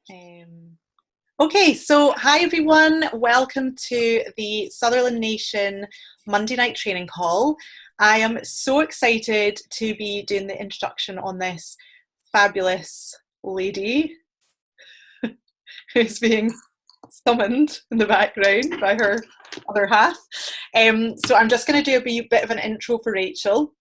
Okay, so hi everyone, welcome to the Sutherland Nation Monday night training call. I am so excited to be doing the introduction on this fabulous lady who's being summoned in the background by her other half. So I'm just going to do a bit of an intro for Rachel.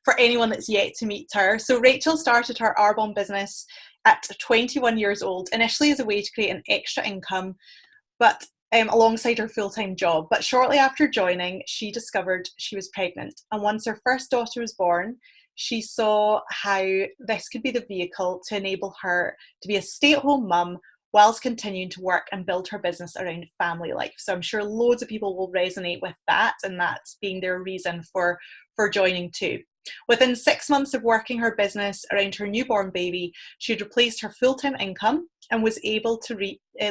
For anyone that's yet to meet her. So Rachel started her Arbonne business at 21 years old, initially as a way to create an extra income, but alongside her full-time job. But shortly after joining, she discovered she was pregnant. And once her first daughter was born, she saw how this could be the vehicle to enable her to be a stay-at-home mum whilst continuing to work and build her business around family life. So I'm sure loads of people will resonate with that, and that's being their reason for joining too. Within 6 months of working her business around her newborn baby, she had replaced her full-time income and was able to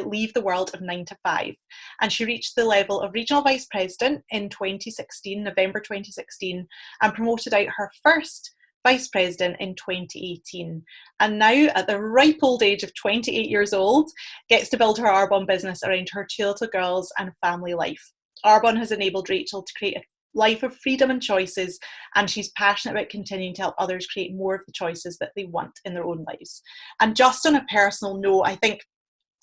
leave the world of 9 to 5. And she reached the level of regional vice president in 2016, November 2016, and promoted out her first vice president in 2018, and now at the ripe old age of 28 years old gets to build her Arbonne business around her 2 little girls and family life. Arbonne has enabled Rachel to create a life of freedom and choices, and she's passionate about continuing to help others create more of the choices that they want in their own lives. And just on a personal note, I think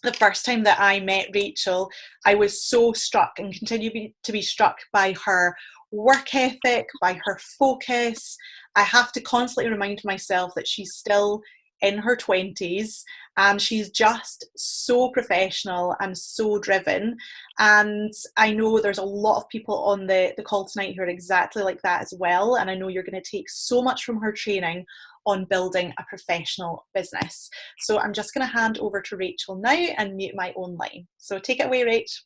the first time that I met Rachel, I was so struck and continue to be struck by her work ethic, by her focus. I have to constantly remind myself that she's still in her 20s and she's just so professional and so driven. And I know there's a lot of people on the call tonight who are exactly like that as well. And I know you're going to take so much from her training on building a professional business. So I'm just going to hand over to Rachel now and mute my own line. So take it away, Rach.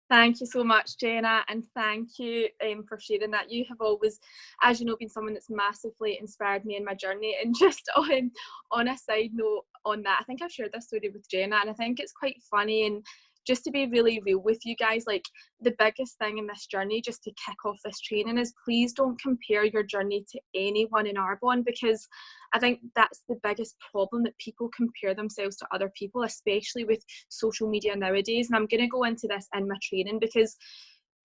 Thank you so much, Jenna, and thank you for sharing that. You have always, as you know, been someone that's massively inspired me in my journey. And just on a side note on that, I think I've shared this story with Jenna, and I think it's quite funny. And just to be really real with you guys, like the biggest thing in this journey, just to kick off this training, is please don't compare your journey to anyone in Arbonne, because I think that's the biggest problem, that people compare themselves to other people, especially with social media nowadays. And I'm going to go into this in my training, because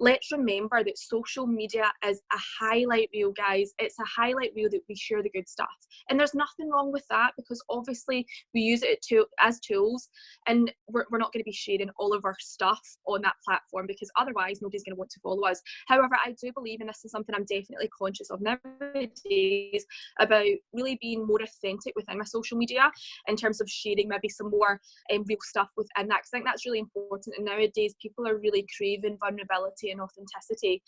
let's remember that social media is a highlight reel, guys. It's a highlight reel that we share the good stuff. And there's nothing wrong with that, because obviously we use it as tools, and we're not going to be sharing all of our stuff on that platform, because otherwise nobody's going to want to follow us. However, I do believe, and this is something I'm definitely conscious of nowadays, about really being more authentic within my social media in terms of sharing maybe some more real stuff within that, because I think that's really important. And nowadays people are really craving vulnerability and authenticity.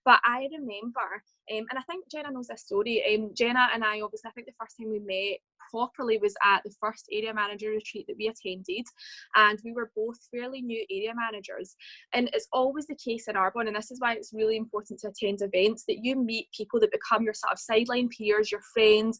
But I remember, and I think Jenna knows this story, Jenna and I, obviously, I think the first time we met properly was at the first area manager retreat that we attended, and we were both fairly new area managers. And it's always the case in Arbonne, and this is why it's really important to attend events, that you meet people that become your sort of sideline peers, your friends,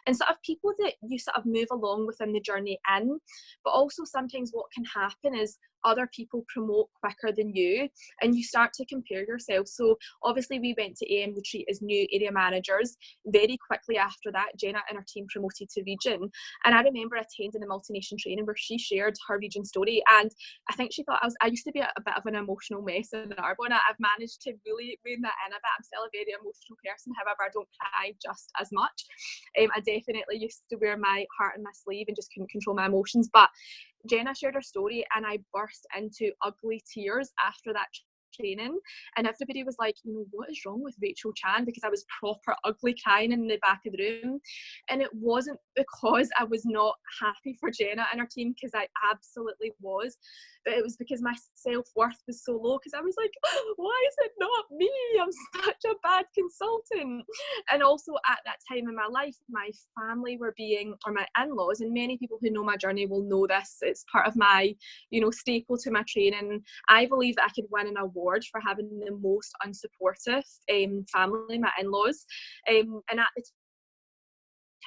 and sort of people that you sort of move along within the journey in. But also sometimes what can happen is other people promote quicker than you, and you start to compare yourself. So obviously we went to AM retreat as new area managers. Very quickly after that, Jenna and her team promoted to region, and I remember attending the multi-nation training where she shared her region story, and I think she thought I used to be a bit of an emotional mess in Arbonne. I've managed to really rein that in a bit. I'm still a very emotional person, however I don't cry just as much. I definitely used to wear my heart on my sleeve and just couldn't control my emotions. But Jenna shared her story, and I burst into ugly tears after that training, and everybody was like, you know, what is wrong with Rachel Chan? Because I was proper ugly crying in the back of the room. And it wasn't because I was not happy for Jenna and her team, because I absolutely was, but it was because my self-worth was so low, because I was like, why is it not me? I'm such a bad consultant. And also at that time in my life, my family were or my in-laws, and many people who know my journey will know this, it's part of my, you know, staple to my training. I believe that I could win an award for having the most unsupportive family, my in-laws. And at the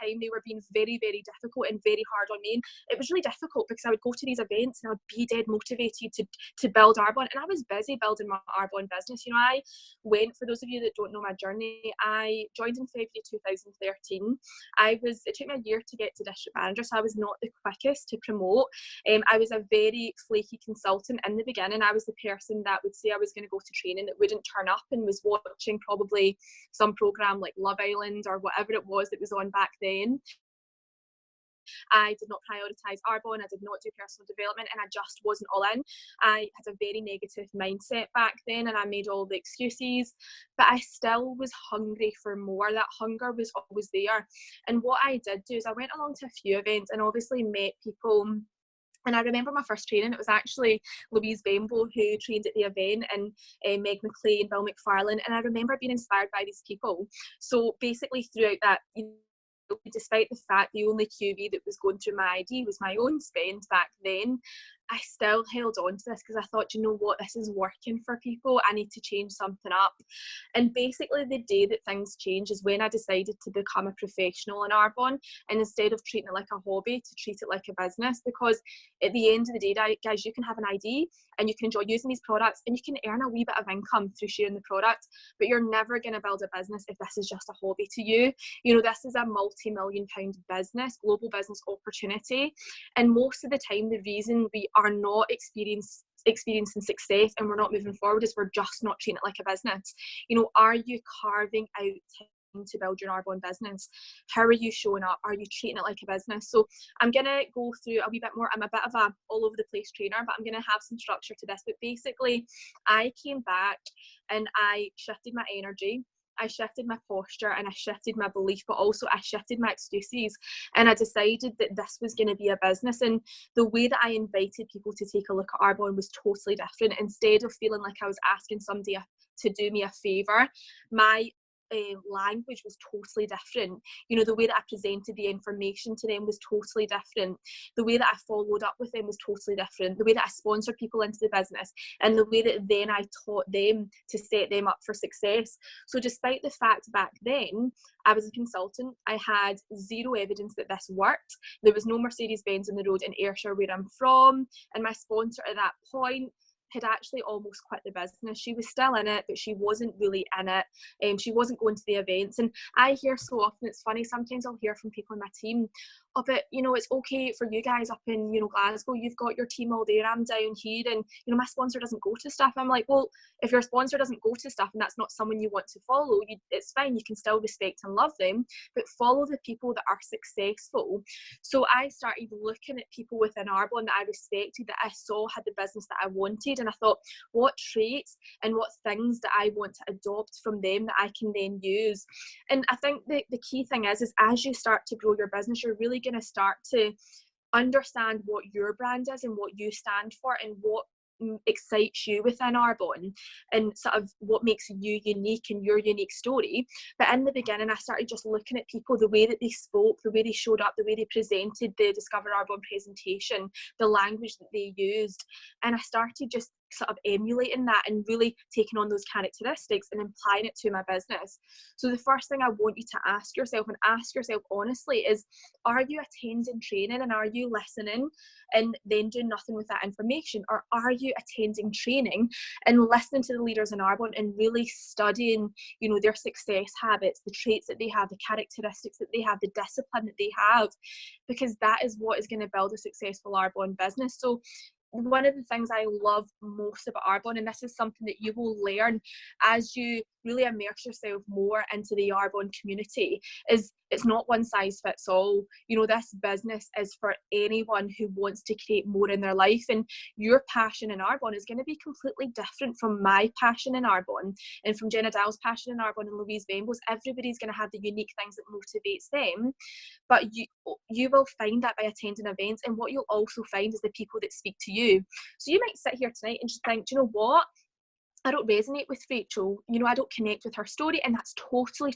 time they were being very, very difficult and very hard on me. And it was really difficult because I would go to these events and I would be dead motivated to build Arbonne, and I was busy building my Arbonne business. You know, I went, for those of you that don't know my journey, I joined in February 2013. It took me a year to get to district manager, so I was not the quickest to promote. I was a very flaky consultant in the beginning. I was the person that would say I was going to go to training that wouldn't turn up and was watching probably some program like Love Island or whatever it was that was on back then. I did not prioritise Arbonne, I did not do personal development, and I just wasn't all in. I had a very negative mindset back then, and I made all the excuses, but I still was hungry for more. That hunger was always there. And what I did do is I went along to a few events and obviously met people. And I remember my first training, it was actually Louise Bambo who trained at the event, and Meg McLean, Bill McFarlane, and I remember being inspired by these people. So basically throughout that, despite the fact the only QV that was going through my ID was my own spend back then, I still held on to this because I thought, you know what, this is working for people. I need to change something up. And basically the day that things changed is when I decided to become a professional in Arbonne, and instead of treating it like a hobby, to treat it like a business. Because at the end of the day, guys, you can have an ID and you can enjoy using these products and you can earn a wee bit of income through sharing the product, but you're never going to build a business if this is just a hobby to you. You know, this is a multi-million-pound business, global business opportunity. And most of the time, the reason we are not experiencing success and we're not moving forward is we're just not treating it like a business. You know, are you carving out time to build your Arbonne business? How are you showing up? Are you treating it like a business? So I'm going to go through a wee bit more. I'm a bit of a all over the place trainer, but I'm going to have some structure to this. But basically, I came back and I shifted my energy, I shifted my posture, and I shifted my belief, but also I shifted my excuses. And I decided that this was going to be a business. And the way that I invited people to take a look at Arbonne was totally different. Instead of feeling like I was asking somebody to do me a favour, my language was totally different. You know, the way that I presented the information to them was totally different. The way that I followed up with them was totally different. The way that I sponsored people into the business, and the way that then I taught them to set them up for success. So despite the fact back then I was a consultant, I had zero evidence that this worked. There was no Mercedes-Benz on the road in Ayrshire where I'm from, and my sponsor at that point had actually almost quit the business. She was still in it, but she wasn't really in it. She wasn't going to the events. And I hear so often, it's funny, sometimes I'll hear from people in my team, oh, but you know, it's okay for you guys up in, you know, Glasgow, you've got your team all there, I'm down here, and you know, my sponsor doesn't go to stuff. I'm like, well, if your sponsor doesn't go to stuff and that's not someone you want to follow, it's fine, you can still respect and love them, but follow the people that are successful. So I started looking at people within Arbonne that I respected, that I saw had the business that I wanted, and I thought, what traits and what things that I want to adopt from them that I can then use. And I think the key thing is as you start to grow your business, you're really going to start to understand what your brand is and what you stand for and what excites you within Arbonne and sort of what makes you unique and your unique story. But in the beginning, I started just looking at people, the way that they spoke, the way they showed up, the way they presented the Discover Arbonne presentation, the language that they used, and I started just sort of emulating that and really taking on those characteristics and applying it to my business. So the first thing I want you to ask yourself, and ask yourself honestly, is, are you attending training and are you listening and then doing nothing with that information? Or are you attending training and listening to the leaders in Arbonne and really studying, you know, their success habits, the traits that they have, the characteristics that they have, the discipline that they have? Because that is what is going to build a successful Arbonne business. So one of the things I love most about Arbonne, and this is something that you will learn as you really immerse yourself more into the Arbonne community, is it's not one size fits all. You know, this business is for anyone who wants to create more in their life, and your passion in Arbonne is going to be completely different from my passion in Arbonne and from Jenna Dowell's passion in Arbonne and Louise Bambo's. Everybody's going to have the unique things that motivates them, but you will find that by attending events. And what you'll also find is the people that speak to you. So you might sit here tonight and just think, do you know what, I don't resonate with Rachel, you know, I don't connect with her story, and that's totally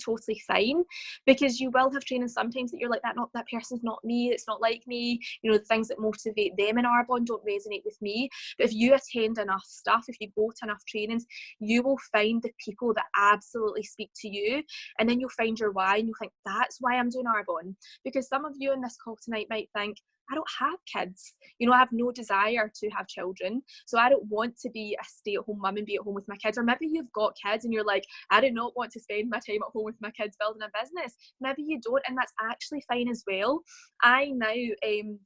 fine, because you will have training sometimes that you're like, that person's not me, it's not like me, you know, the things that motivate them in Arbonne don't resonate with me. But if you attend enough stuff, if you go to enough trainings, you will find the people that absolutely speak to you, and then you'll find your why, and you'll think, that's why I'm doing Arbonne. Because some of you in this call tonight might think, I don't have kids, you know, I have no desire to have children, so I don't want to be a stay-at-home mum and be at home with my kids. Or maybe you've got kids and you're like, I do not want to spend my time at home with my kids building a business. Maybe you don't, and that's actually fine as well. I now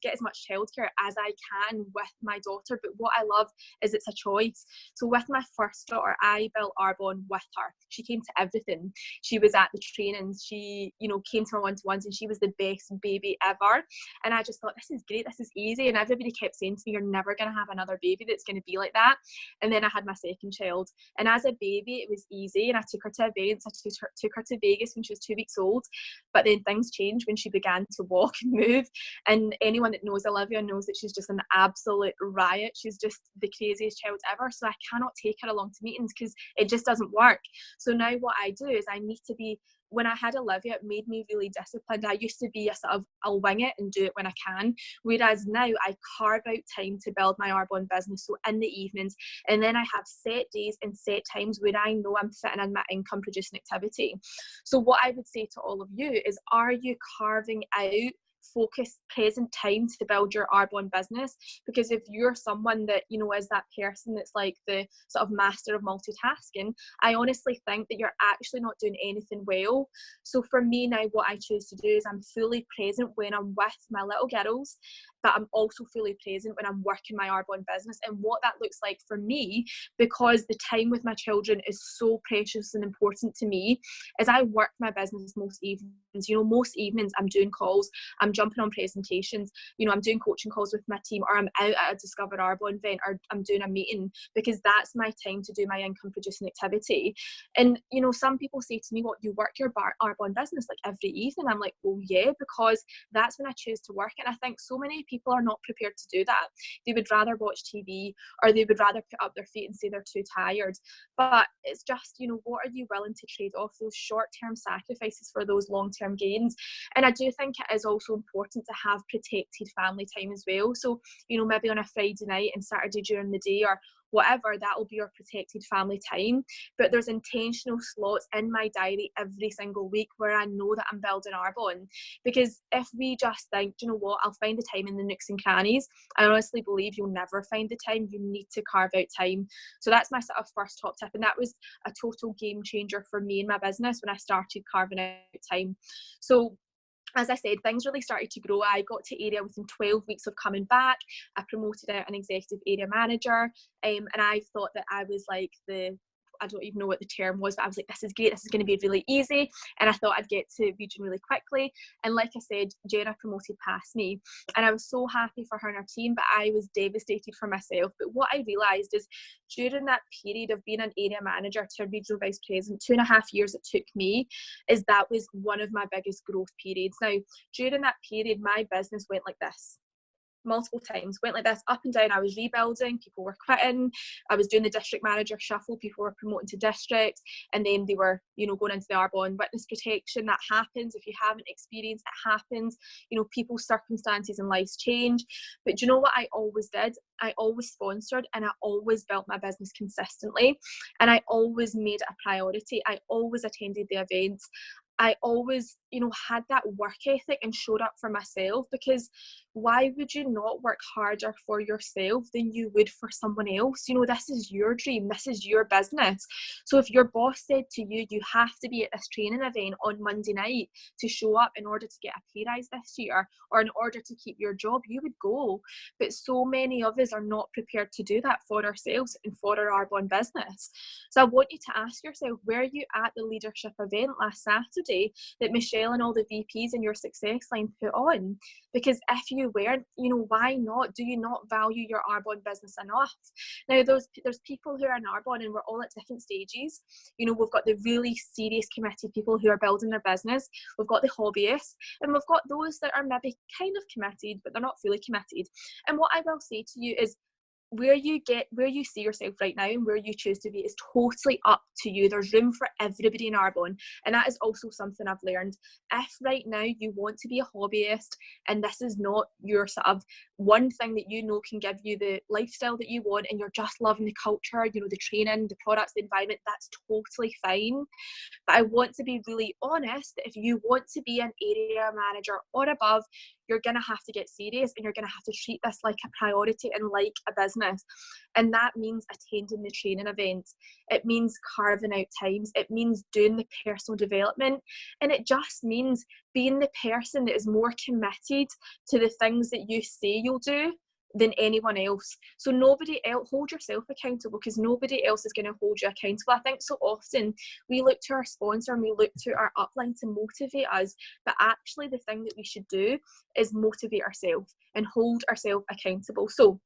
get as much childcare as I can with my daughter, but what I love is it's a choice. So with my first daughter, I built Arbonne with her. She came to everything. She was at the trainings, she, you know, came to my one-to-ones, and she was the best baby ever. And I just thought, this is great, this is easy. And everybody kept saying to me, you're never going to have another baby that's going to be like that. And then I had my second child, and as a baby it was easy, and I took her to events, I took her to Vegas when she was 2 weeks old. But then things changed when she began to walk and move, and anyone that knows Olivia knows that she's just an absolute riot. She's just the craziest child ever, so I cannot take her along to meetings because it just doesn't work. So now what I do is I need to be, when I had Olivia, it made me really disciplined. I used to be a sort of, I'll wing it and do it when I can. Whereas now I carve out time to build my Arbonne business. So in the evenings, and then I have set days and set times where I know I'm fitting in my income producing activity. So what I would say to all of you is, are you carving out focused present time to build your Arbonne business? Because if you're someone that, you know, is that person that's like the sort of master of multitasking, I honestly think that you're actually not doing anything well. So for me now, what I choose to do is I'm fully present when I'm with my little girls, but I'm also fully present when I'm working my Arbonne business. And what that looks like for me, because the time with my children is so precious and important to me, is I work my business most evenings. You know, most evenings I'm doing calls, I'm jumping on presentations, you know, I'm doing coaching calls with my team, or I'm out at a Discover Arbonne event, or I'm doing a meeting, because that's my time to do my income producing activity. And, you know, some people say to me, what, you work your Arbonne business like every evening? I'm like, well, yeah, because that's when I choose to work. And I think so many people are not prepared to do that. They would rather watch TV, or they would rather put up their feet and say they're too tired. But it's just, you know, what are you willing to trade off those short-term sacrifices for those long-term gains? And I do think it is also important to have protected family time as well. So, you know, maybe on a Friday night and Saturday during the day, or whatever, that will be your protected family time. But there's intentional slots in my diary every single week where I know that I'm building Arbonne. Because if we just think, you know what, I'll find the time in the nooks and crannies, I honestly believe you'll never find the time. You need to carve out time. So that's my sort of first top tip, and that was a total game changer for me in my business when I started carving out time. So as I said, things really started to grow. I got to area within 12 weeks of coming back. I promoted out an executive area manager, and I thought that I was like I don't even know what the term was, but I was like, this is great, this is going to be really easy. And I thought I'd get to region really quickly. And like I said, Jenna promoted past me, and I was so happy for her and her team, but I was devastated for myself. But what I realised is, during that period of being an area manager to a regional vice president, 2.5 years it took me, is that was one of my biggest growth periods. Now, during that period, my business went like this. Multiple times went like this, up and down. I was rebuilding, people were quitting, I was doing the district manager shuffle, people were promoting to district, and then they were, you know, going into the Arbonne witness protection. That happens if you haven't experienced it. Happens, you know, people's circumstances and lives change. But do you know what I always did? I always sponsored, and I always built my business consistently, and I always made it a priority. I always attended the events. I always, you know, had that work ethic and showed up for myself, because why would you not work harder for yourself than you would for someone else? You know, this is your dream, this is your business. So if your boss said to you, you have to be at this training event on Monday night to show up in order to get a pay rise this year, or in order to keep your job, you would go. But so many of us are not prepared to do that for ourselves and for our Arbonne business. So I want you to ask yourself, were you at the leadership event last Saturday that Michelle and all the VPs in your success line put on? Because if you weren't, you know, why not? Do you not value your Arbonne business enough? Now, there's people who are in Arbonne, and we're all at different stages. You know, we've got the really serious committed people who are building their business. We've got the hobbyists, and we've got those that are maybe kind of committed, but they're not fully committed. And what I will say to you is, where you see yourself right now and where you choose to be is totally up to you. There's room for everybody in Arbonne, and that is also something I've learned. If right now you want to be a hobbyist and this is not your sort of one thing that you know can give you the lifestyle that you want, and you're just loving the culture, you know, the training, the products, the environment, that's totally fine. But I want to be really honest that if you want to be an area manager or above, you're going to have to get serious, and you're going to have to treat this like a priority and like a business. And that means attending the training events. It means carving out times. It means doing the personal development. And it just means being the person that is more committed to the things that you say you'll do than anyone else. So nobody else, hold yourself accountable, because nobody else is going to hold you accountable. I think so often we look to our sponsor and we look to our upline to motivate us, but actually the thing that we should do is motivate ourselves and hold ourselves accountable. So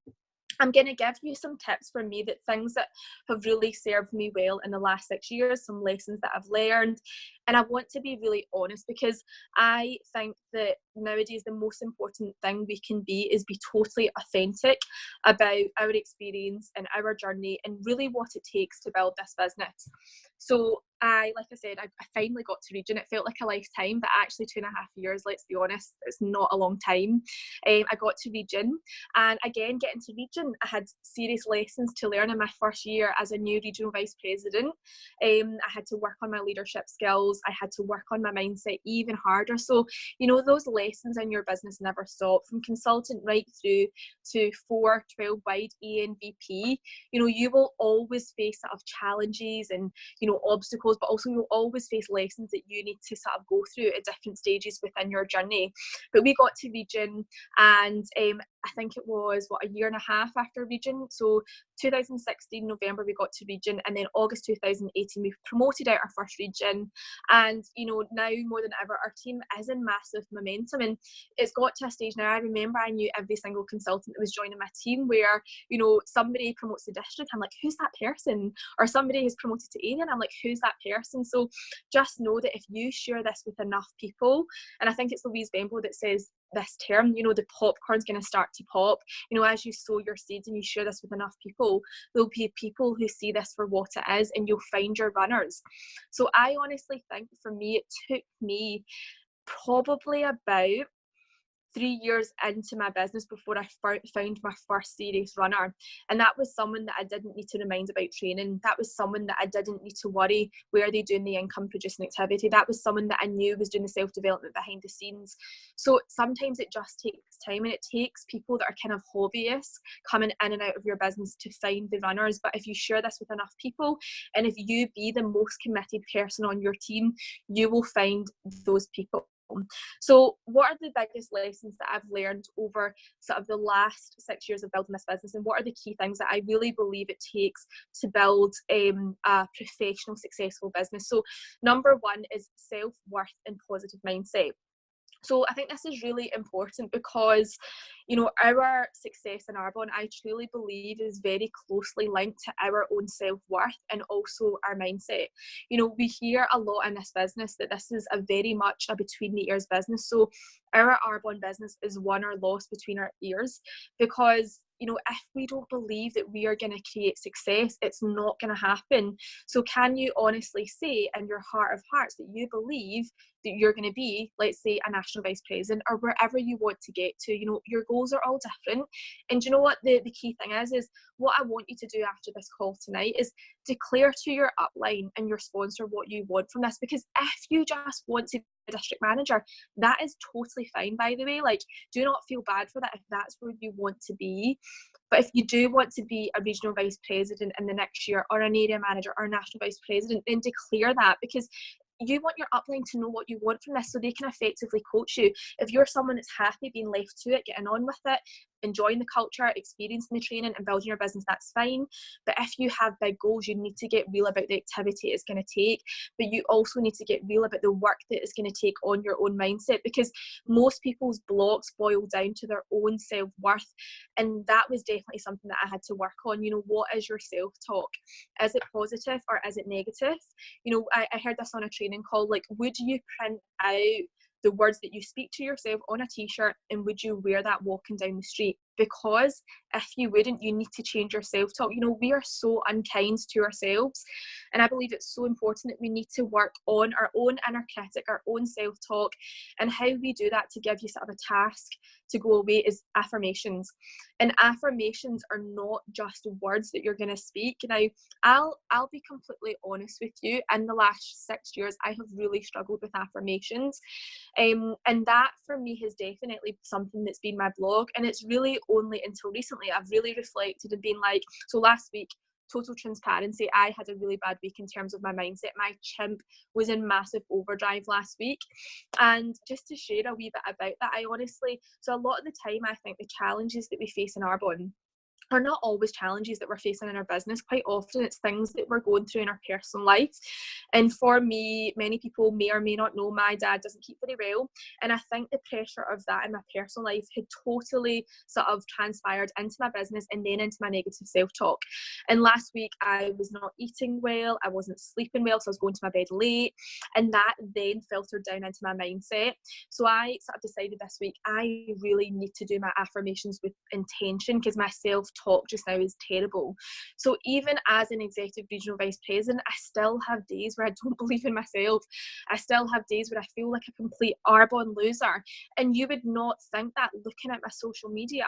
I'm going to give you some tips from me, that things that have really served me well in the last 6 years, some lessons that I've learned. And I want to be really honest, because I think that nowadays the most important thing we can be is be totally authentic about our experience and our journey and really what it takes to build this business. So like I said, I finally got to Region. It felt like a lifetime, but actually 2.5 years, let's be honest, it's not a long time. I got to Region, and again, getting to Region, I had serious lessons to learn in my first year as a new regional vice president. I had to work on my leadership skills. I had to work on my mindset even harder. So, you know, those lessons in your business never stop, from consultant right through to 4, 12 wide ERVP. You know, you will always face sort of challenges and, you know, obstacles, but also you'll always face lessons that you need to sort of go through at different stages within your journey. But we got to Region, and I think it was, a year and a half after Region. So 2016 November we got to Region, and then August 2018 we promoted out our first Region. And you know, now more than ever our team is in massive momentum, and it's got to a stage now, I remember I knew every single consultant that was joining my team, where, you know, somebody promotes the district, I'm like, who's that person? Or somebody is promoted to area, and I'm like, who's that person? So just know that if you share this with enough people, and I think it's Louise Bembo that says this term, you know, the popcorn's going to start to pop. You know, as you sow your seeds and you share this with enough people, there'll be people who see this for what it is, and you'll find your runners. So I honestly think for me, it took me probably about 3 years into my business before I found my first serious runner. And that was someone that I didn't need to remind about training. That was someone that I didn't need to worry, where are they doing the income producing activity? That was someone that I knew was doing the self-development behind the scenes. So sometimes it just takes time, and it takes people that are kind of hobbyists coming in and out of your business to find the runners. But if you share this with enough people, and if you be the most committed person on your team, you will find those people. So what are the biggest lessons that I've learned over sort of the last 6 years of building this business, and what are the key things that I really believe it takes to build a professional, successful business? So number one is self-worth and positive mindset. So I think this is really important, because, you know, our success in Arbonne, I truly believe, is very closely linked to our own self-worth and also our mindset. You know, we hear a lot in this business that this is a very much a between the ears business. So our Arbonne business is won or lost between our ears, because, you know, if we don't believe that we are going to create success, it's not going to happen. So can you honestly say in your heart of hearts that you believe that you're going to be, let's say, a national vice president or wherever you want to get to? You know, your goals are all different. And you know what the key thing is what I want you to do after this call tonight is declare to your upline and your sponsor what you want from this. Because if you just want to be a district manager, that is totally fine, by the way. Like, do not feel bad for that if that's where you want to be. But if you do want to be a regional vice president in the next year, or an area manager or a national vice president, then declare that, because you want your upline to know what you want from this, so they can effectively coach you. If you're someone that's happy being left to it, getting on with it, enjoying the culture, experiencing the training and building your business, that's fine. But if you have big goals, you need to get real about the activity it's going to take, but you also need to get real about the work that it's going to take on your own mindset, because most people's blocks boil down to their own self-worth. And that was definitely something that I had to work on. You know, what is your self-talk? Is it positive or is it negative? You know, I heard this on a training call, like, would you print out the words that you speak to yourself on a t-shirt, and would you wear that walking down the street? because if you wouldn't, you need to change your self-talk. You know, we are so unkind to ourselves, and I believe it's so important that we need to work on our own inner critic, our own self-talk, and how we do that, to give you sort of a task to go away, is affirmations. And affirmations are not just words that you're going to speak. Now, I'll be completely honest with you, in the last 6 years I have really struggled with affirmations, and that for me has definitely something that's been my blog. And it's really only until recently I've really reflected and been like, so last week, total transparency, I had a really bad week in terms of my mindset. My chimp was in massive overdrive last week. And just to share a wee bit about that, I honestly, so a lot of the time I think the challenges that we face in Arbonne are not always challenges that we're facing in our business. Quite often it's things that we're going through in our personal life. And for me, many people may or may not know, my dad doesn't keep very well, and I think the pressure of that in my personal life had totally sort of transpired into my business and then into my negative self-talk. And last week I was not eating well, I wasn't sleeping well, so I was going to my bed late, and that then filtered down into my mindset. So I sort of decided this week I really need to do my affirmations with intention, because my self-talk just now is terrible. So even as an executive regional vice president, I still have days where I don't believe in myself. I still have days where I feel like a complete Arbonne loser. And you would not think that looking at my social media.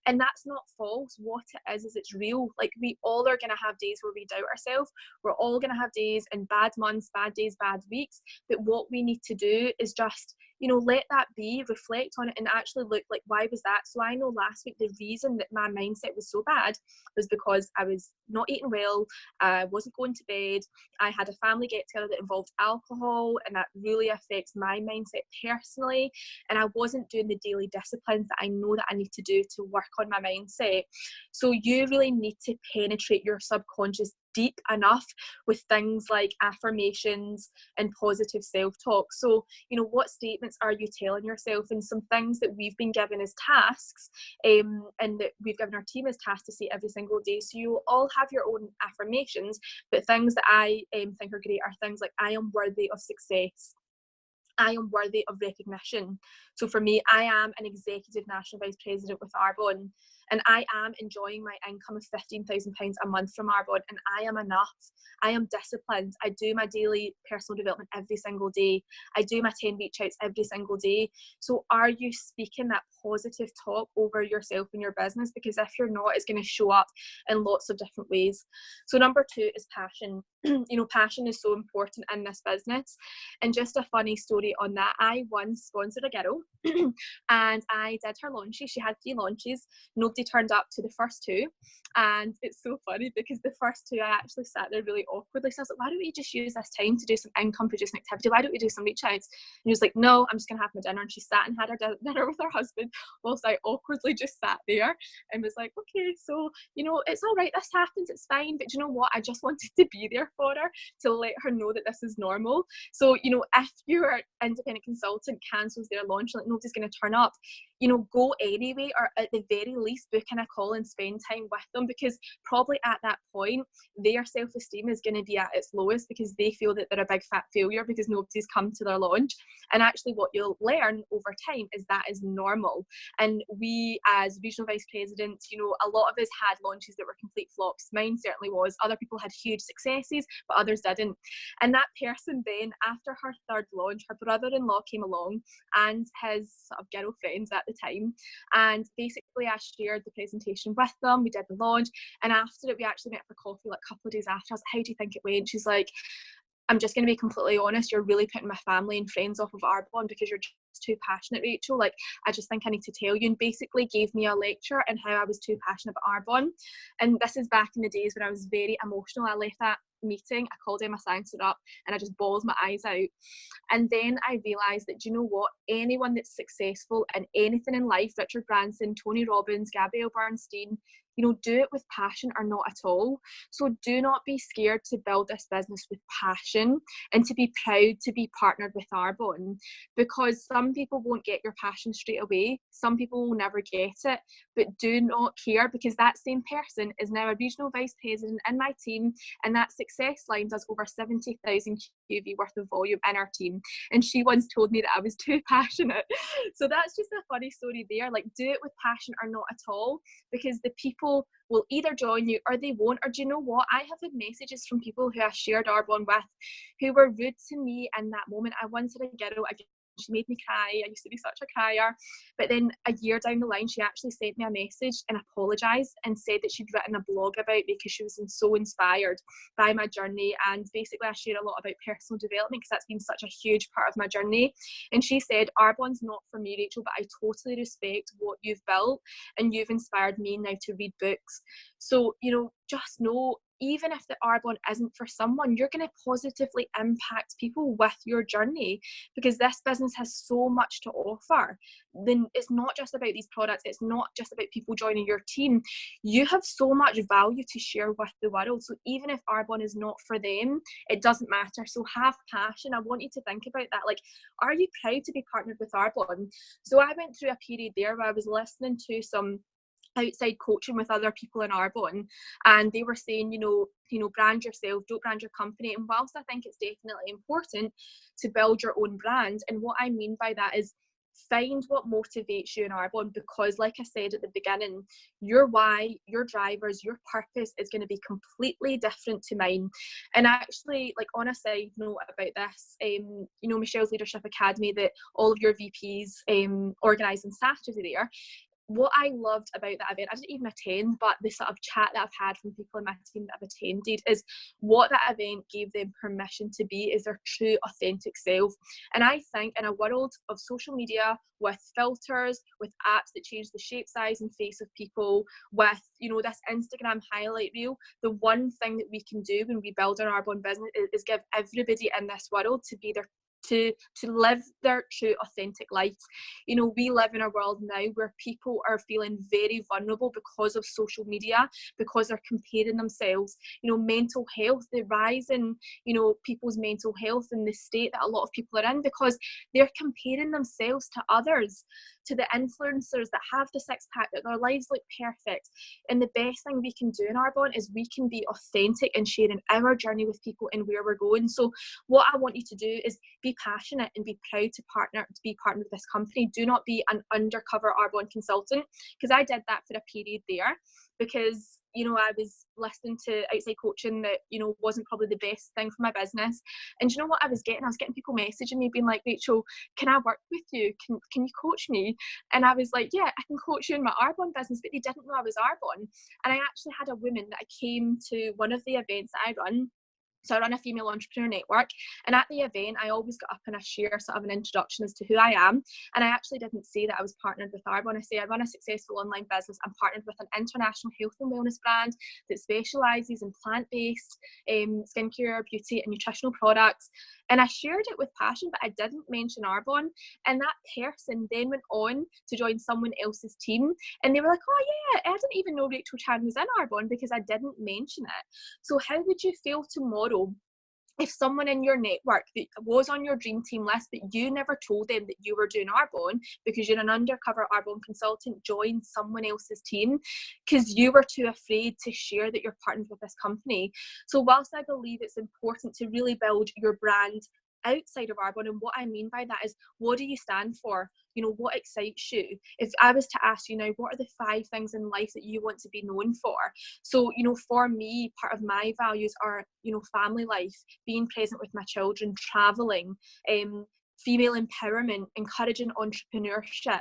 And that's not false. What it is it's real. Like, we all are going to have days where we doubt ourselves. We're all going to have days and bad months, bad days, bad weeks. But what we need to do is just, you know, let that be, reflect on it, and actually look like, why was that? So I know last week the reason that my mindset was so bad was because I was not eating well, I wasn't going to bed, I had a family get together that involved alcohol, and that really affects my mindset personally, and I wasn't doing the daily disciplines that I know that I need to do to work on my mindset. So you really need to penetrate your subconscious deep enough with things like affirmations and positive self-talk. So, you know, what statements are you telling yourself? And some things that we've been given as tasks, and that we've given our team as tasks to say every single day. So you all have your own affirmations, but things that I think are great are things like, I am worthy of success, I am worthy of recognition. So for me, I am an executive national vice president with Arbonne, and I am enjoying my income of £15,000 a month from Arbonne, and I am enough. I am disciplined. I do my daily personal development every single day. I do my 10 reach outs every single day. So are you speaking that positive talk over yourself and your business? Because if you're not, it's going to show up in lots of different ways. So number 2 is passion. You know, passion is so important in this business. And just a funny story on that, I once sponsored a girl and I did her launches. She had 3 launches. Nobody turned up to the first 2. And it's so funny because the first 2 I actually sat there really awkwardly. So I was like, why don't we just use this time to do some income producing activity? Why don't we do some reach outs? And he was like, no, I'm just going to have my dinner. And she sat and had her dinner with her husband whilst I awkwardly just sat there and was like, okay, so, you know, it's all right. This happens. It's fine. But you know what? I just wanted to be there for her to let her know that this is normal. So, you know, if your independent consultant cancels their launch, like nobody's going to turn up, you know, go anyway, or at the very least book in a call and spend time with them, because probably at that point their self-esteem is going to be at its lowest because they feel that they're a big fat failure because nobody's come to their launch. And actually what you'll learn over time is that is normal. And we as regional vice presidents, you know, a lot of us had launches that were complete flops. Mine certainly was. Other people had huge successes, but others didn't. And that person then, after her 3rd launch, her brother-in-law came along and his sort of girlfriend at the time, and basically I shared the presentation with them. We did the launch, and after it we actually met for coffee like a couple of days after. I was like, how do you think it went? She's like, I'm just going to be completely honest, you're really putting my family and friends off of Arbonne because you're just too passionate, Rachel. Like, I just think I need to tell you. And basically gave me a lecture on how I was too passionate about Arbonne. And this is back in the days when I was very emotional. I left that meeting, I called Emma Sanson up and I just bawled my eyes out. And then I realised that, do you know what? Anyone that's successful in anything in life, Richard Branson, Tony Robbins, Gabrielle Bernstein, do it with passion or not at all. So do not be scared to build this business with passion, and to be proud to be partnered with Arbonne, because some people won't get your passion straight away. Some people will never get it, but do not care, because that same person is now a regional vice president in my team, and that success line does over 70,000 QV worth of volume in our team. And she once told me that I was too passionate. So that's just a funny story there. Like, do it with passion or not at all, because the people will either join you or they won't. Or do you know what? I have had messages from people who I shared Arbonne with who were rude to me in that moment. I once had a girl, she made me cry. I used to be such a crier. But then a year down the line, she actually sent me a message and apologised and said that she'd written a blog about me because she was so inspired by my journey. And basically I share a lot about personal development because that's been such a huge part of my journey. And she said, Arbonne's not for me, Rachel, but I totally respect what you've built, and you've inspired me now to read books. So, just know, even if the Arbonne isn't for someone, you're going to positively impact people with your journey, because this business has so much to offer. Then it's not just about these products, it's not just about people joining your team. You have so much value to share with the world. So even if Arbonne is not for them, it doesn't matter. So have passion. I want you to think about that. Like, are you proud to be partnered with Arbonne? So I went through a period there where I was listening to some outside coaching with other people in Arbonne, and they were saying, brand yourself, don't brand your company. And whilst I think it's definitely important to build your own brand, and what I mean by that is find what motivates you in Arbonne, because like I said at the beginning, your why, your drivers, your purpose is going to be completely different to mine. And actually, like, on a side note about this, Michelle's Leadership Academy that all of your VPs organise on Saturday there, what I loved about that event, I didn't even attend, but the sort of chat that I've had from people in my team that have attended, is what that event gave them permission to be is their true authentic self. And I think in a world of social media, with filters, with apps that change the shape, size and face of people, with this Instagram highlight reel, the one thing that we can do when we build an Arbonne business is give everybody in this world to be their to live their true authentic lives. We live in a world now where people are feeling very vulnerable because of social media, because they're comparing themselves. Mental health, the rise in people's mental health and the state that a lot of people are in, because they're comparing themselves to others, to the influencers that have the six-pack, that their lives look perfect. And the best thing we can do in Arbonne is we can be authentic and sharing our journey with people and where we're going. So what I want you to do is be passionate and be proud to be partnered with this company. Do not be an undercover Arbonne consultant, because I did that for a period there, because I was listening to outside coaching that wasn't probably the best thing for my business. And you know what I was getting people messaging me being like, Rachel, can I work with you, can you coach me? And I was like, yeah, I can coach you in my Arbonne business. But they didn't know I was Arbonne. And I actually had a woman that came to one of the events that I run. So I run a female entrepreneur network, and at the event I always got up and I share sort of an introduction as to who I am. And I actually didn't say that I was partnered with Arbonne. I say I run a successful online business. I'm partnered with an international health and wellness brand that specialises in plant-based skincare, beauty and nutritional products. And I shared it with passion, but I didn't mention Arbonne. And that person then went on to join someone else's team, and they were like, oh yeah, I didn't even know Rachel Chan was in Arbonne because I didn't mention it. So how would you feel tomorrow if someone in your network that was on your dream team list, but you never told them that you were doing Arbonne because you're an undercover Arbonne consultant, joined someone else's team because you were too afraid to share that you're partnered with this company? So whilst I believe it's important to really build your brand outside of Arbonne, and what I mean by that is, what do you stand for? What excites you? If I was to ask you now, what are the 5 things in life that you want to be known for? So, for me, part of my values are, family life, being present with my children, traveling, female empowerment, encouraging entrepreneurship,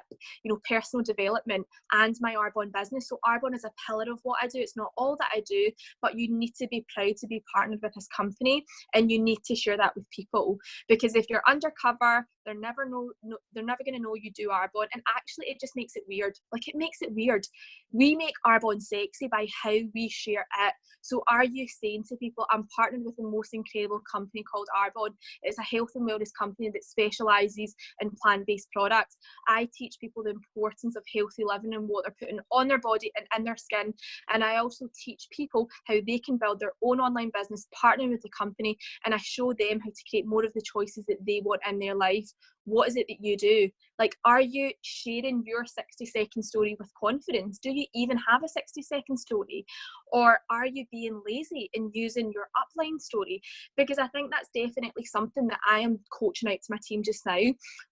personal development, and my Arbonne business. So Arbonne is a pillar of what I do. It's not all that I do, but you need to be proud to be partnered with this company, and you need to share that with people, because if you're undercover, they're never going to know you do Arbonne. And actually it just makes it weird. Like, it makes it weird. We make Arbonne sexy by how we share it. So are you saying to people, I'm partnered with the most incredible company called Arbonne? It's a health and wellness company that specialises in plant-based products. I teach people the importance of healthy living and what they're putting on their body and in their skin. And I also teach people how they can build their own online business, partnering with the company, and I show them how to create more of the choices that they want in their life. What is it that you do? Like, are you sharing your 60-second story with confidence? Do you even have a 60-second story? Or are you being lazy in using your upline story? Because I think that's definitely something that I am coaching out to my team just now.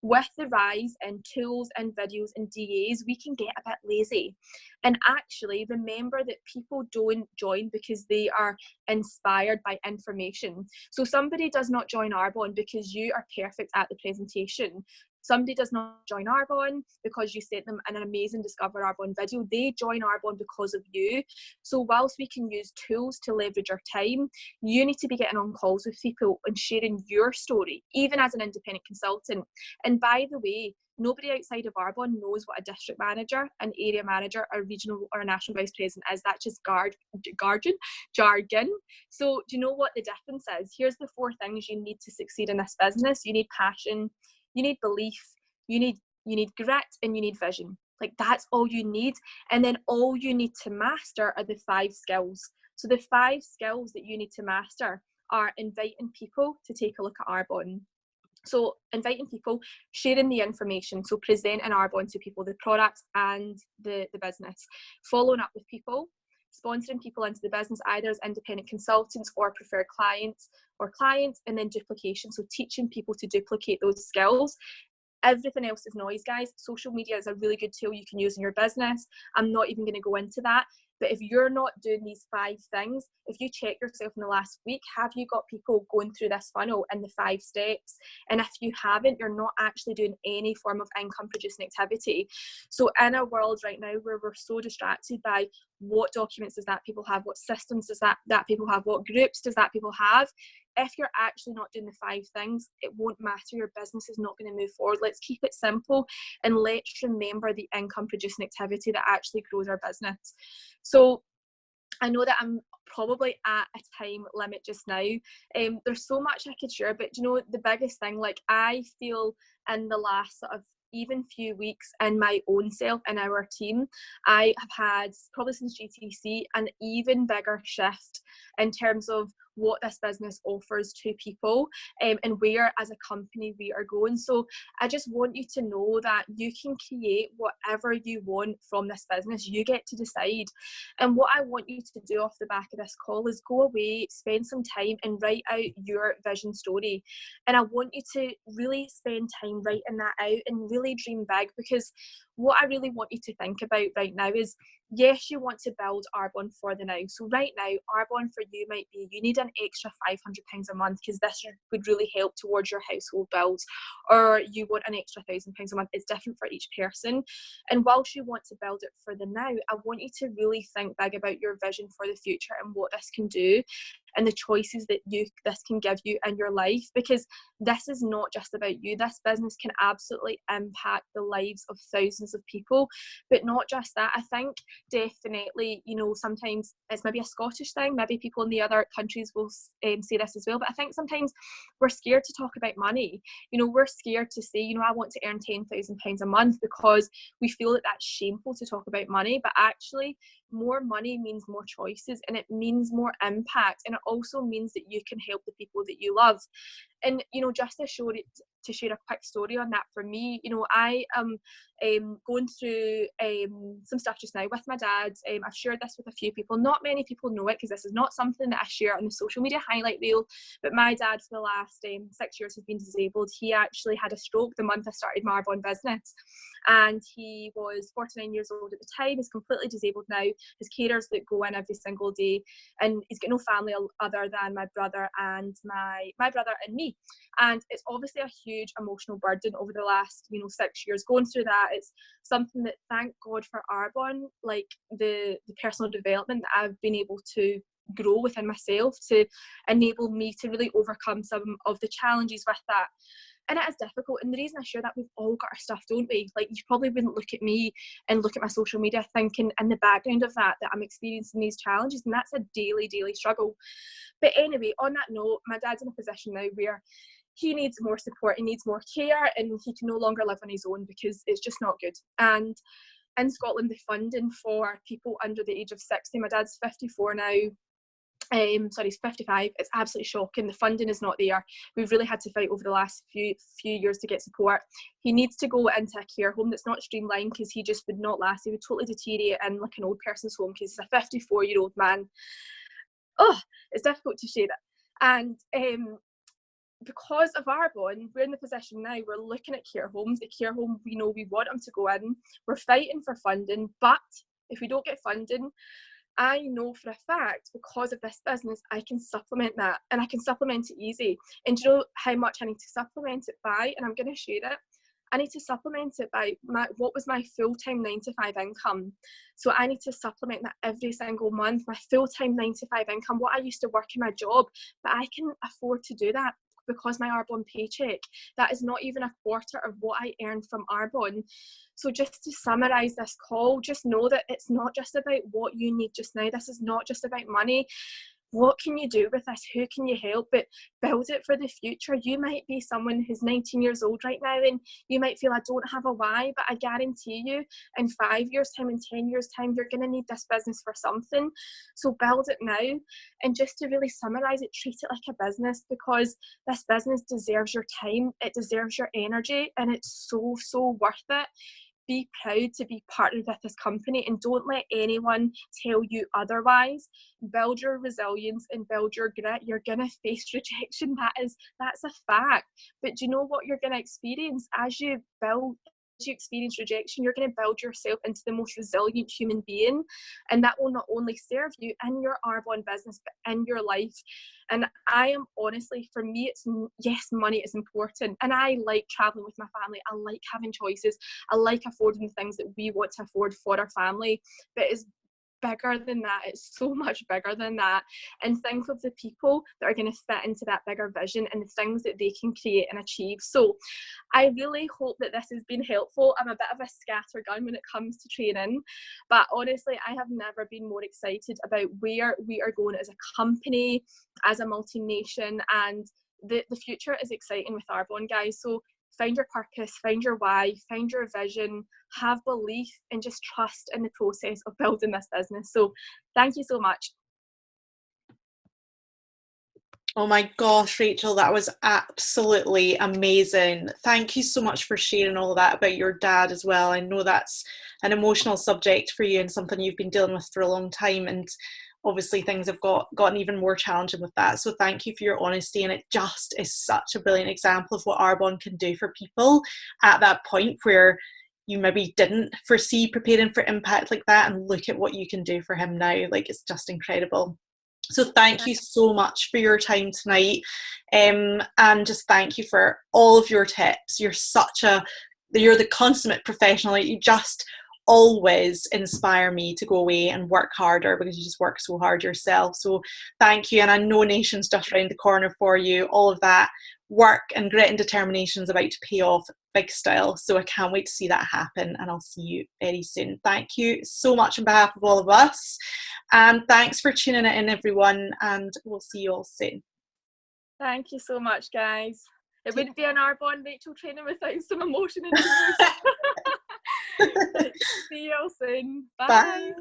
With the rise in tools and videos and DAs, we can get a bit lazy. And actually remember that people don't join because they are inspired by information. So somebody does not join Arbonne because you are perfect at the presentation. Somebody does not join Arbonne because you sent them an amazing Discover Arbonne video. They join Arbonne because of you. So whilst we can use tools to leverage our time, you need to be getting on calls with people and sharing your story, even as an independent consultant. And by the way, nobody outside of Arbonne knows what a district manager, an area manager, a regional or a national vice president is. That's just jargon. So do you know what the difference is? Here's the 4 things you need to succeed in this business. You need passion, you need belief, you need grit, and you need vision. Like, that's all you need. And then all you need to master are the 5 skills. So the 5 skills that you need to master are inviting people to take a look at Arbonne. So inviting people, sharing the information, so presenting Arbonne to people, the products and the business, following up with people, sponsoring people into the business either as independent consultants or preferred clients, and then duplication, so teaching people to duplicate those skills. Everything else is noise, guys. Social media is a really good tool you can use in your business. I'm not even going to go into that. But if you're not doing these 5 things, if you check yourself in the last week, have you got people going through this funnel in the 5 steps? And if you haven't, you're not actually doing any form of income producing activity. So in a world right now where we're so distracted by what documents does that people have, what systems does that people have, what groups does that people have, if you're actually not doing the 5 things, it won't matter. Your business is not going to move forward. Let's keep it simple and let's remember the income producing activity that actually grows our business. So I know that I'm probably at a time limit just now. There's so much I could share, but you know, the biggest thing, like, I feel in the last sort of even few weeks in my own self and our team, I have had, probably since GTC, an even bigger shift in terms of what this business offers to people, and where as a company we are going. So I just want you to know that you can create whatever you want from this business. You get to decide. And what I want you to do off the back of this call is go away, spend some time and write out your vision story. And I want you to really spend time writing that out and really dream big, because what I really want you to think about right now is, yes, you want to build Arbonne for the now. So right now, Arbonne for you might be, you need an extra £500 a month because this would really help towards your household bills, or you want an extra £1,000 a month. It's different for each person. And whilst you want to build it for the now, I want you to really think big about your vision for the future and what this can do and the choices that this can give you in your life, because this is not just about you. This business can absolutely impact the lives of thousands of people. But not just that, I think definitely, you know, sometimes it's maybe a Scottish thing, maybe people in the other countries will say this as well, but I think sometimes we're scared to talk about money. You know, we're scared to say, you know, I want to earn £10,000 a month, because we feel that that's shameful to talk about money. But actually, more money means more choices, and it means more impact, and it also means that you can help the people that you love. And you know, just to share a quick story on that, for me, you know, I am going through some stuff just now with my dad. I've shared this with a few people. Not many people know it because this is not something that I share on the social media highlight reel, but my dad for the last 6 years has been disabled. He actually had a stroke the month I started my Arbonne business, and he was 49 years old at the time. He's completely disabled now. His carers that go in every single day, and he's got no family other than my brother and my brother and me. And it's obviously a huge emotional burden over the last 6 years going through that. It's something that, thank God for Arbonne, like the personal development that I've been able to grow within myself to enable me to really overcome some of the challenges with that. And it is difficult, and the reason I share that, we've all got our stuff, don't we? Like, you probably wouldn't look at me and look at my social media thinking in the background of that I'm experiencing these challenges, and that's a daily struggle. But anyway, on that note, my dad's in a position now where he needs more support, he needs more care, and he can no longer live on his own because it's just not good. And in Scotland, the funding for people under the age of 60, my dad's 54 now, sorry, he's 55, it's absolutely shocking. The funding is not there. We've really had to fight over the last few years to get support. He needs to go into a care home that's not streamlined because he just would not last. He would totally deteriorate in like an old person's home because he's a 54-year-old man. Oh, it's difficult to say that. And because of Arbon, we're in the position now, we're looking at care homes. The care home, we know we want them to go in. We're fighting for funding, but if we don't get funding, I know for a fact, because of this business, I can supplement that, and I can supplement it easy. And do you know how much I need to supplement it by? And I'm going to share it. I need to supplement it by what was my full-time 9-to-5 income. So I need to supplement that every single month, my full-time 9-to-5 income, what I used to work in my job, but I can afford to do that because my Arbon paycheck, that is not even a quarter of what I earn from Arbon. So just to summarise this call, just know that it's not just about what you need just now. This is not just about money. What can you do with this? Who can you help? But build it for the future. You might be someone who's 19 years old right now and you might feel, I don't have a why, but I guarantee you in 5 years time, in 10 years time, you're going to need this business for something. So build it now. And just to really summarise it, treat it like a business, because this business deserves your time. It deserves your energy, and it's so, so worth it. Be proud to be partnered with this company, and don't let anyone tell you otherwise. Build your resilience and build your grit. You're gonna face rejection. That's a fact. But do you know what you're gonna experience as you experience rejection? You're going to build yourself into the most resilient human being, and that will not only serve you in your Arbon business but in your life. And I am honestly, for me, it's yes, money is important, and I like traveling with my family. I like having choices. I like affording the things that we want to afford for our family, but it's bigger than that. It's so much bigger than that. And think of the people that are going to fit into that bigger vision and the things that they can create and achieve. So I really hope that this has been helpful. I'm a bit of a scattergun when it comes to training, but honestly, I have never been more excited about where we are going as a company, as a multi-nation, and the future is exciting with Arbon, guys. So find your purpose, find your why, find your vision, have belief, and just trust in the process of building this business. So thank you so much. Oh my gosh, Rachel, that was absolutely amazing. Thank you so much for sharing all of that about your dad as well. I know that's an emotional subject for you and something you've been dealing with for a long time, and obviously things have gotten even more challenging with that. So thank you for your honesty, and it just is such a brilliant example of what Arbon can do for people at that point where you maybe didn't foresee preparing for impact like that, and look at what you can do for him now. Like, it's just incredible. So thank you so much for your time tonight, and just thank you for all of your tips. You're the consummate professional. You just always inspire me to go away and work harder, because you just work so hard yourself. So thank you, and I know nation's just around the corner for you. All of that work and grit and determination is about to pay off big style, so I can't wait to see that happen, and I'll see you very soon. Thank you so much on behalf of all of us, and thanks for tuning in, everyone, and we'll see you all soon. Thank you so much, guys. It wouldn't be an Arbon Rachel training without some emotion and tears. See you all soon. Bye. Bye.